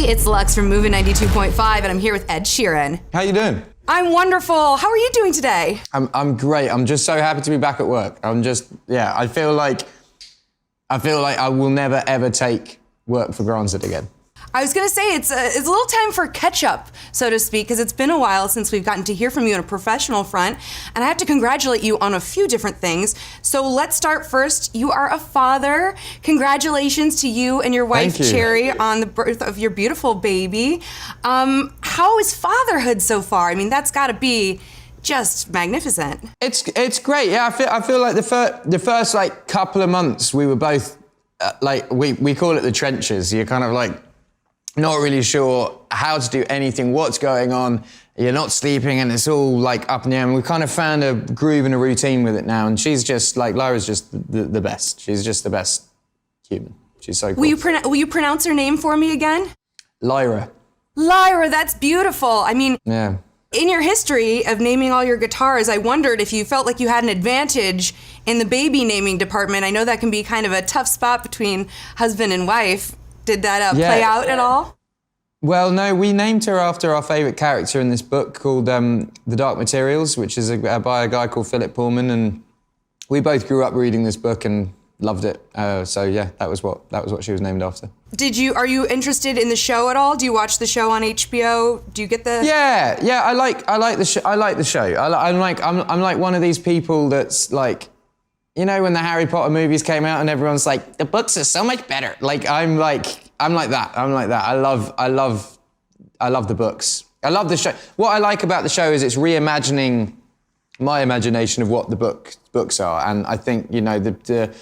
Hey, it's Lux from Moving 92.5, and I'm here with Ed Sheeran. How you doing? I'm wonderful. How are you doing today? I'm great. I'm just so happy to be back at work. I feel like I will never ever take work for granted again. I was gonna say it's a little time for catch-up, so to speak, because it's been a while since we've gotten to hear from you on a professional front, and I have to congratulate you on a few different things. So let's start first. You are a father. Congratulations to you and your wife, Cherry, on the birth of your beautiful baby. How is fatherhood so far? I mean, that's gotta be just magnificent. It's great. Yeah, I feel like the first like couple of months we were both we call it the trenches. You're kind of like not really sure how to do anything, what's going on. You're not sleeping and it's all like up in the air. And we kind of found a groove and a routine with it now. And she's just like, Lyra's just the best. She's just the best human. She's so cool. Will you pronounce her name for me again? Lyra. Lyra, that's beautiful. I mean, yeah. In your history of naming all your guitars, I wondered if you felt like you had an advantage in the baby naming department. I know that can be kind of a tough spot between husband and wife. Did that play out at all? Well, no, we named her after our favourite character in this book called The Dark Materials, which is by a guy called Philip Pullman, and we both grew up reading this book and loved it. So yeah, that was what she was named after. Are you interested in the show at all? Do you watch the show on HBO? Do you get the? Yeah, I like the show. I'm like one of these people that's like, you know, when the Harry Potter movies came out and everyone's like, the books are so much better. I'm like that. I love the books. I love the show. What I like about the show is it's reimagining my imagination of what the books are. And I think, you know, the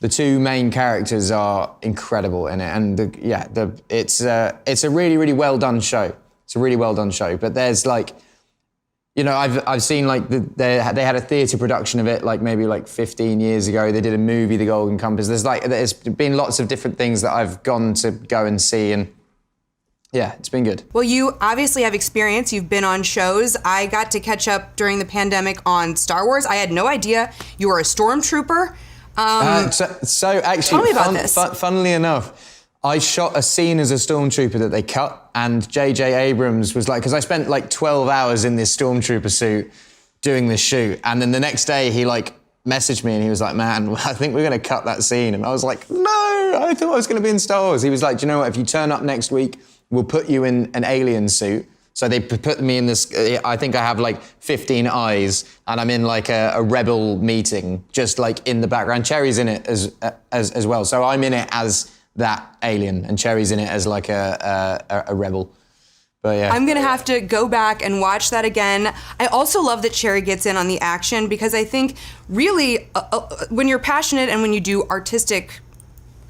two main characters are incredible in it. And it's a really, really well done show. It's a really well done show. But there's like, you know, I've seen like they had a theatre production of it like maybe like 15 years ago. They did a movie, The Golden Compass. There's been lots of different things that I've gone to go and see, and yeah, it's been good. Well, you obviously have experience. You've been on shows. I got to catch up during the pandemic on Star Wars. I had no idea you were a stormtrooper. So actually, tell me about this. Funnily enough, I shot a scene as a stormtrooper that they cut, and J.J. Abrams was like, because I spent like 12 hours in this stormtrooper suit doing this shoot, and then the next day he like messaged me and he was like, man, I think we're going to cut that scene. And I was like, no, I thought I was going to be in Star Wars. He was like, do you know what, if you turn up next week, we'll put you in an alien suit. So they put me in this, I think I have like 15 eyes, and I'm in like a rebel meeting, just like in the background. Cherry's in it as well. So I'm in it as that alien, and Cherry's in it as like a rebel. But yeah. I'm gonna have to go back and watch that again. I also love that Cherry gets in on the action, because I think really when you're passionate and when you do artistic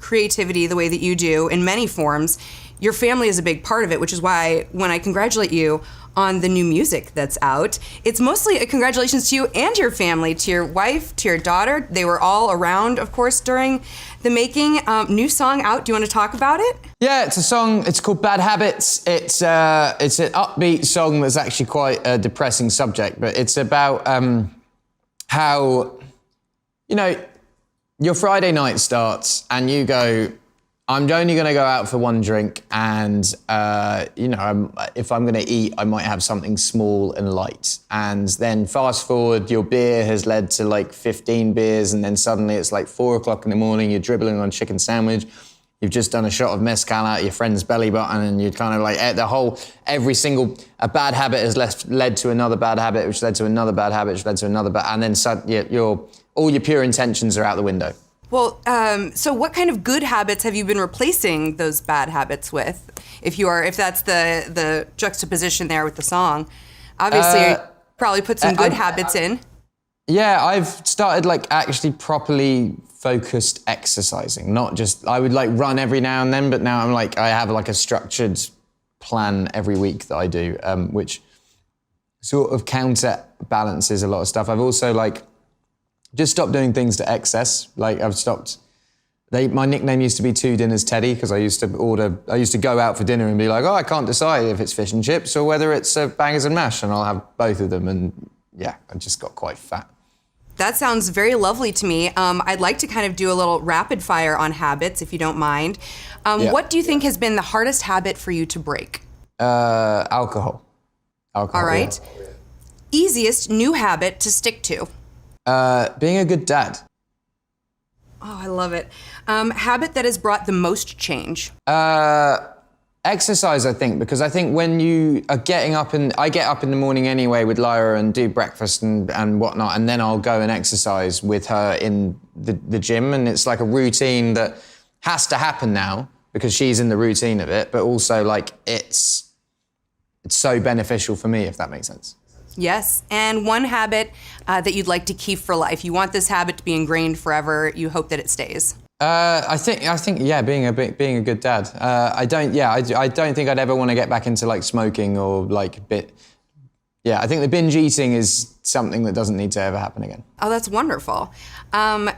creativity the way that you do in many forms, your family is a big part of it, which is why when I congratulate you on the new music that's out, it's mostly a congratulations to you and your family, to your wife, to your daughter. They were all around, of course, during the making. New song out. Do you want to talk about it? Yeah, it's a song. It's called Bad Habits. It's an upbeat song that's actually quite a depressing subject, but it's about how, you know, your Friday night starts and you go, I'm only going to go out for one drink, and you know, if I'm going to eat, I might have something small and light. And then fast forward, your beer has led to like 15 beers, and then suddenly it's like 4 o'clock in the morning, you're dribbling on chicken sandwich, you've just done a shot of mezcal out of your friend's belly button, and you're kind of like, a bad habit has led to another bad habit, which led to another bad habit, which led to another bad, and then all your pure intentions are out the window. Well, so what kind of good habits have you been replacing those bad habits with? If that's the juxtaposition there with the song, obviously you probably put some good habits in. Yeah, I've started like actually properly focused exercising, not just, I would like run every now and then, but now I'm like, I have like a structured plan every week that I do, which sort of counterbalances a lot of stuff. I've also like just stopped doing things to excess. Like I've stopped, my nickname used to be Two Dinners Teddy, because I used to go out for dinner and be like, oh, I can't decide if it's fish and chips or whether it's bangers and mash, and I'll have both of them. And yeah, I just got quite fat. That sounds very lovely to me. I'd like to kind of do a little rapid fire on habits, if you don't mind. Yeah. What do you think has been the hardest habit for you to break? Alcohol. All right. Yeah. Easiest new habit to stick to? Being a good dad. Oh, I love it. Habit that has brought the most change? Exercise, I think, because I think when you are getting up, and I get up in the morning anyway with Lyra and do breakfast and whatnot, and then I'll go and exercise with her in the gym, and it's like a routine that has to happen now because she's in the routine of it, but also like it's so beneficial for me, if that makes sense. Yes, and one habit that you'd like to keep for life. You want this habit to be ingrained forever. You hope that it stays. I think, yeah, being a good dad. I don't think I'd ever want to get back into like smoking or like Yeah, I think the binge eating is something that doesn't need to ever happen again. Oh, that's wonderful.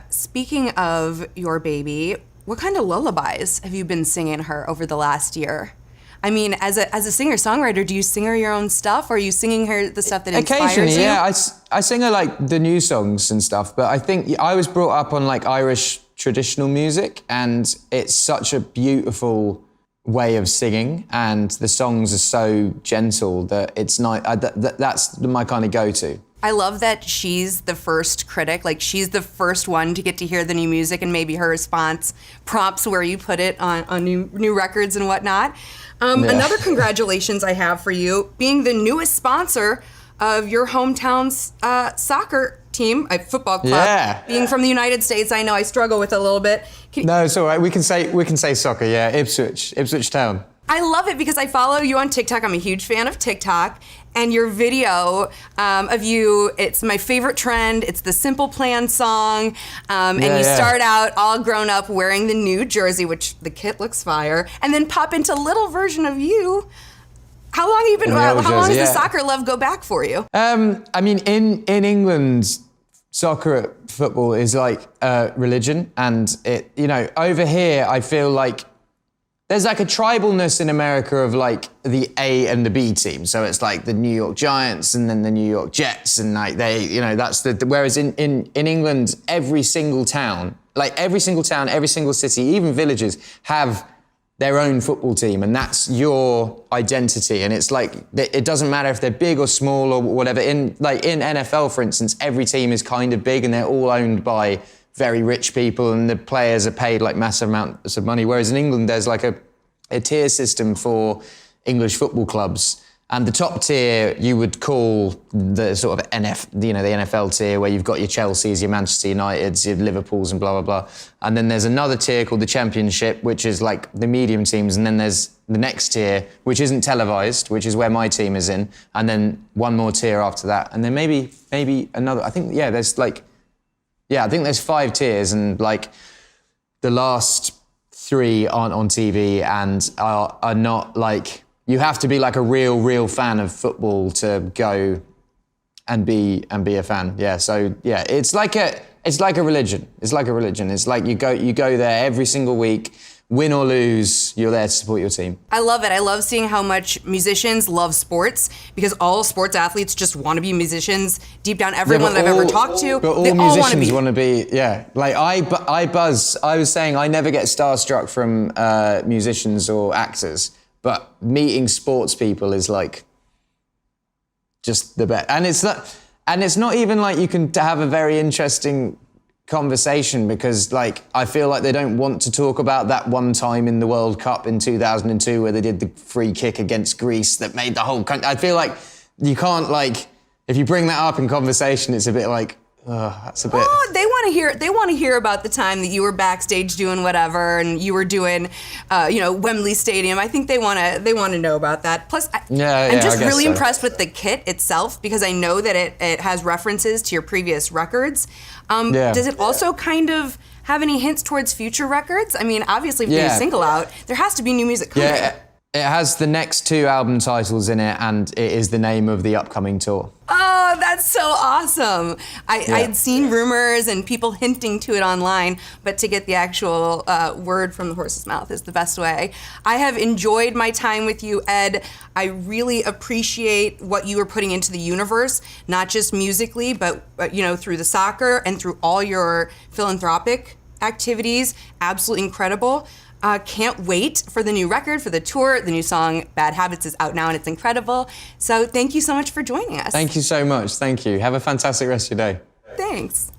Speaking of your baby, what kind of lullabies have you been singing her over the last year? I mean, as a singer-songwriter, do you sing her your own stuff, or are you singing her the stuff that inspires you? Occasionally, yeah. I sing her like the new songs and stuff, but I think I was brought up on like Irish traditional music, and it's such a beautiful way of singing, and the songs are so gentle that it's not. That's my kind of go-to. I love that she's the first critic, like she's the first one to get to hear the new music, and maybe her response prompts where you put it on new records and whatnot. Another congratulations I have for you, being the newest sponsor of your hometown's soccer team, football club. Yeah. Being from the United States, I know I struggle with it a little bit. No, it's all right. We can say soccer. Yeah, Ipswich Town. I love it because I follow you on TikTok. I'm a huge fan of TikTok. And your video of you, it's my favorite trend. It's the Simple Plan song. And you start out all grown up wearing the new jersey, which the kit looks fire, and then pop into a little version of you. How long have you been, how long does the soccer love go back for you? I mean, in England, soccer, football is like religion. And it, over here, I feel like there's like a tribalness in America of like the A and the B team. So it's like the New York Giants and then the New York Jets, and like that's whereas in England, every single town, every single city, even villages have their own football team, and that's your identity. And it's like, it doesn't matter if they're big or small or whatever. In NFL, for instance, every team is kind of big and they're all owned by very rich people, and the players are paid like massive amounts of money. Whereas in England, there's like a tier system for English football clubs. And the top tier you would call the sort of the NFL tier, where you've got your Chelseas, your Manchester Uniteds, your Liverpools and blah, blah, blah. And then there's another tier called the Championship, which is like the medium teams. And then there's the next tier, which isn't televised, which is where my team is in. And then one more tier after that. And then maybe another, I think there's 5 tiers, and like the last 3 aren't on TV and are not like, you have to be like a real fan of football to go and be a fan. Yeah. So yeah, it's like a religion. It's like a religion. It's like you go there every single week, win or lose, you're there to support your team. I love it. I love seeing how much musicians love sports, because all sports athletes just want to be musicians. Deep down, everyone that I've ever talked to, but all they musicians all want to be. Yeah, like I buzz. I was saying I never get starstruck from musicians or actors, but meeting sports people is like just the best. And it's not even like you can have a very interesting conversation, because like I feel like they don't want to talk about that one time in the World Cup in 2002 where they did the free kick against Greece that made the whole country. I feel like you can't, like, if you bring that up in conversation, it's a bit like, that's a bit. Oh, they want to hear about the time that you were backstage doing whatever and you were doing, Wembley Stadium. I think they want to know about that. Plus, I'm just really impressed with the kit itself, because I know that it has references to your previous records. Does it also kind of have any hints towards future records? I mean, obviously, if there's a single out, there has to be new music coming. It has the next 2 album titles in it, and it is the name of the upcoming tour. Oh, that's so awesome. I had seen rumors and people hinting to it online, but to get the actual word from the horse's mouth is the best way. I have enjoyed my time with you, Ed. I really appreciate what you are putting into the universe, not just musically, but through the soccer and through all your philanthropic activities. Absolutely incredible. Can't wait for the new record, for the tour. The new song, Bad Habits, is out now and it's incredible. So thank you so much for joining us. Thank you so much. Thank you. Have a fantastic rest of your day. Thanks.